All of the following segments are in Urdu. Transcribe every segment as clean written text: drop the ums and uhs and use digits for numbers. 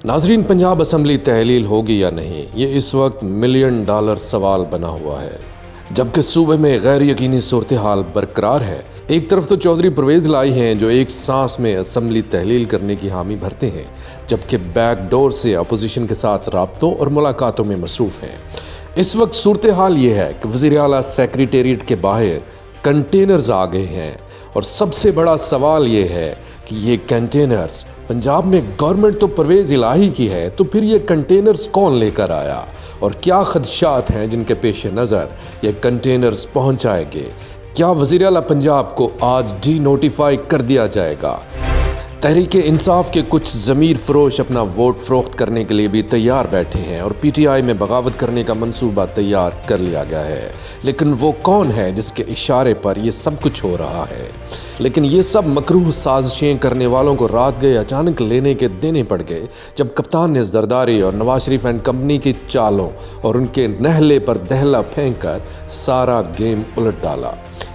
ناظرین، پنجاب اسمبلی تحلیل ہوگی یا نہیں، یہ اس وقت ملین ڈالر سوال بنا ہوا ہے، جبکہ صوبے میں غیر یقینی صورتحال برقرار ہے۔ ایک طرف تو چودھری پرویز الہی ہیں جو ایک سانس میں اسمبلی تحلیل کرنے کی حامی بھرتے ہیں، جبکہ بیک ڈور سے اپوزیشن کے ساتھ رابطوں اور ملاقاتوں میں مصروف ہیں۔ اس وقت صورتحال یہ ہے کہ وزیر اعلیٰ سیکریٹریٹ کے باہر کنٹینرز آ گئے ہیں، اور سب سے بڑا سوال یہ ہے کہ یہ کنٹینرز پنجاب میں گورنمنٹ تو پرویز الہی کی ہے، تو پھر یہ کنٹینرز کون لے کر آیا، اور کیا خدشات ہیں جن کے پیش نظر یہ کنٹینرز پہنچائے گے؟ کیا وزیر اعلیٰ پنجاب کو آج ڈی نوٹیفائی کر دیا جائے گا؟ تحریک انصاف کے کچھ ضمیر فروش اپنا ووٹ فروخت کرنے کے لیے بھی تیار بیٹھے ہیں، اور پی ٹی آئی میں بغاوت کرنے کا منصوبہ تیار کر لیا گیا ہے، لیکن وہ کون ہے جس کے اشارے پر یہ سب کچھ ہو رہا ہے؟ لیکن یہ سب مکروہ سازشیں کرنے والوں کو رات گئے اچانک لینے کے دینے پڑ گئے، جب کپتان نے زرداری اور نواز شریف اینڈ کمپنی کی چالوں اور ان کے نہلے پر دہلا پھینک کر سارا گیم الٹ ڈالا۔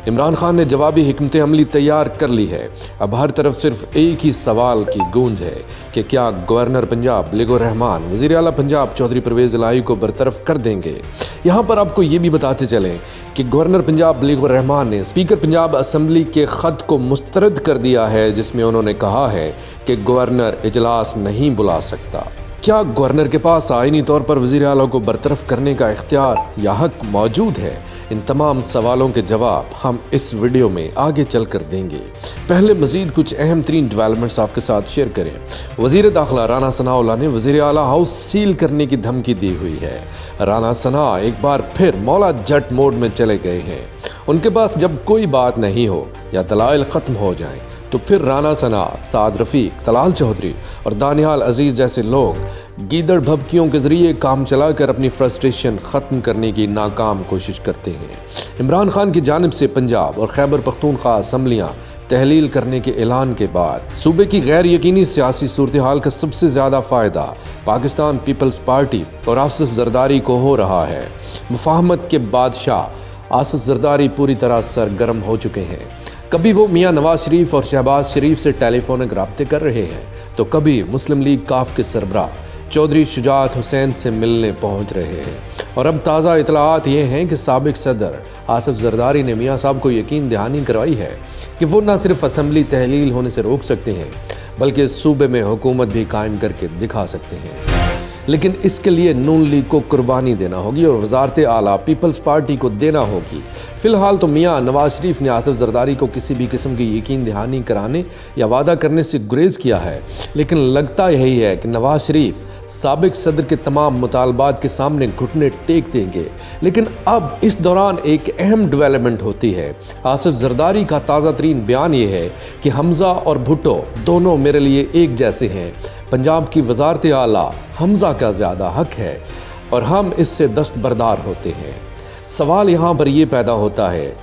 عمران خان نے جوابی حکمت عملی تیار کر لی ہے۔ اب ہر طرف صرف ایک ہی سوال کی گونج ہے کہ کیا گورنر پنجاب لیگ الرحمان وزیر اعلیٰ پنجاب چودھری پرویز الہی کو برطرف کر دیں گے؟ یہاں پر آپ کو یہ بھی بتاتے چلیں کہ گورنر پنجاب لیگ الرحمان نے اسپیکر پنجاب اسمبلی کے خط کو مسترد کر دیا ہے، جس میں انہوں نے کہا ہے کہ گورنر اجلاس نہیں بلا سکتا۔ کیا گورنر کے پاس آئینی طور پر وزیر اعلیٰ کو برطرف کرنے کا اختیار یا حق موجود ہے؟ ان تمام سوالوں کے جواب ہم اس ویڈیو میں آگے چل کر دیں گے۔ پہلے مزید کچھ اہم ترین ڈیولپمنٹس آپ کے ساتھ شیئر کریں۔ وزیر داخلہ رانا ثناء اللہ نے وزیر اعلیٰ ہاؤس سیل کرنے کی دھمکی دی ہوئی ہے۔ رانا ثناء ایک بار پھر مولا جٹ موڈ میں چلے گئے ہیں۔ ان کے پاس جب کوئی بات نہیں ہو یا دلائل ختم ہو جائیں تو پھر رانا ثناء، سعد رفیق، طلال چودھری اور دانیال عزیز جیسے لوگ گیدڑ بھبکیوں کے ذریعے کام چلا کر اپنی فرسٹریشن ختم کرنے کی ناکام کوشش کرتے ہیں۔ عمران خان کی جانب سے پنجاب اور خیبر پختونخوا اسمبلیاں تحلیل کرنے کے اعلان کے بعد صوبے کی غیر یقینی سیاسی صورتحال کا سب سے زیادہ فائدہ پاکستان پیپلز پارٹی اور آصف زرداری کو ہو رہا ہے۔ مفاہمت کے بادشاہ آصف زرداری پوری طرح سرگرم ہو چکے ہیں۔ کبھی وہ میاں نواز شریف اور شہباز شریف سے ٹیلی فونک رابطے کر رہے ہیں، تو کبھی مسلم لیگ کاف کے سربراہ چودھری شجاعت حسین سے ملنے پہنچ رہے ہیں۔ اور اب تازہ اطلاعات یہ ہیں کہ سابق صدر آصف زرداری نے میاں صاحب کو یقین دہانی کروائی ہے کہ وہ نہ صرف اسمبلی تحلیل ہونے سے روک سکتے ہیں، بلکہ صوبے میں حکومت بھی قائم کر کے دکھا سکتے ہیں۔ لیکن اس کے لیے نون لیگ کو قربانی دینا ہوگی اور وزارت اعلیٰ پیپلز پارٹی کو دینا ہوگی۔ فی الحال تو میاں نواز شریف نے آصف زرداری کو کسی بھی قسم کی یقین دہانی کرانے یا وعدہ کرنے سے گریز کیا ہے، لیکن لگتا یہی ہے کہ نواز شریف سابق صدر کے تمام مطالبات کے سامنے گھٹنے ٹیک دیں گے۔ لیکن اب اس دوران ایک اہم ڈیولپمنٹ ہوتی ہے۔ آصف زرداری کا تازہ ترین بیان یہ ہے کہ حمزہ اور بھٹو دونوں میرے لیے ایک جیسے ہیں۔ پنجاب کی وزارت اعلیٰ حمزہ کا زیادہ حق ہے اور ہم اس سے دستبردار ہوتے ہیں۔ سوال یہاں پر یہ پیدا ہوتا ہے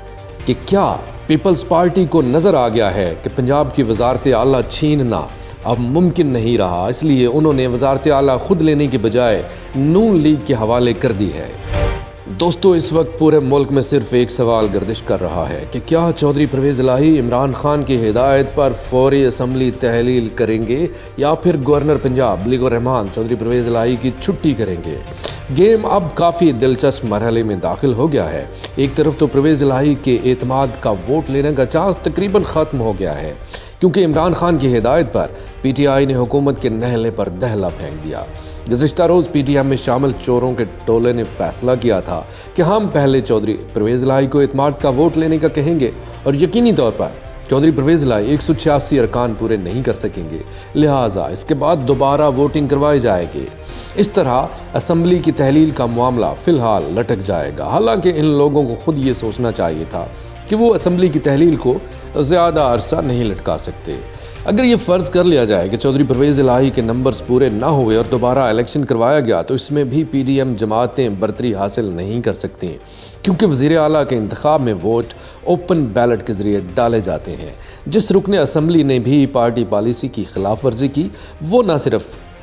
کہ کیا پیپلز پارٹی کو نظر آ گیا ہے کہ پنجاب کی وزارت اعلیٰ چھیننا اب ممکن نہیں رہا، اس لیے انہوں نے وزارت اعلیٰ خود لینے کے بجائے نون لیگ کے حوالے کر دی ہے؟ دوستو، اس وقت پورے ملک میں صرف ایک سوال گردش کر رہا ہے کہ کیا چودھری پرویز الہی عمران خان کی ہدایت پر فوری اسمبلی تحلیل کریں گے یا پھر گورنر پنجاب لیگ الرحمان چودھری پرویز الہی کی چھٹی کریں گے؟ گیم اب کافی دلچسپ مرحلے میں داخل ہو گیا ہے۔ ایک طرف تو پرویز الہی کے اعتماد کا ووٹ لینے کا چانس تقریباً ختم ہو گیا ہے، کیونکہ عمران خان کی ہدایت پر پی ٹی آئی نے حکومت کے نہلے پر دہلا پھینک دیا۔ گزشتہ روز پی ٹی ایم میں شامل چوروں کے ٹولے نے فیصلہ کیا تھا کہ ہم پہلے چودھری پرویز الہی کو اعتماد کا ووٹ لینے کا کہیں گے، اور یقینی طور پر چودھری پرویز الہی 186 ارکان پورے نہیں کر سکیں گے، لہٰذا اس کے بعد دوبارہ ووٹنگ کروائی جائے گی۔ اس طرح اسمبلی کی تحلیل کا معاملہ فی الحال لٹک جائے گا۔ حالانکہ ان لوگوں کو خود یہ سوچنا چاہیے تھا کہ وہ اسمبلی کی تحلیل کو زیادہ عرصہ نہیں لٹکا سکتے۔ اگر یہ فرض کر لیا جائے کہ چودھری پرویز الہی کے نمبرز پورے نہ ہوئے اور دوبارہ الیکشن کروایا گیا، تو اس میں بھی پی ڈی ایم جماعتیں برتری حاصل نہیں کر سکتی، کیونکہ وزیر اعلیٰ کے انتخاب میں ووٹ اوپن بیلٹ کے ذریعے ڈالے جاتے ہیں۔ جس رکن اسمبلی نے بھی پارٹی پالیسی کی خلاف ورزی کی، وہ نہ صرف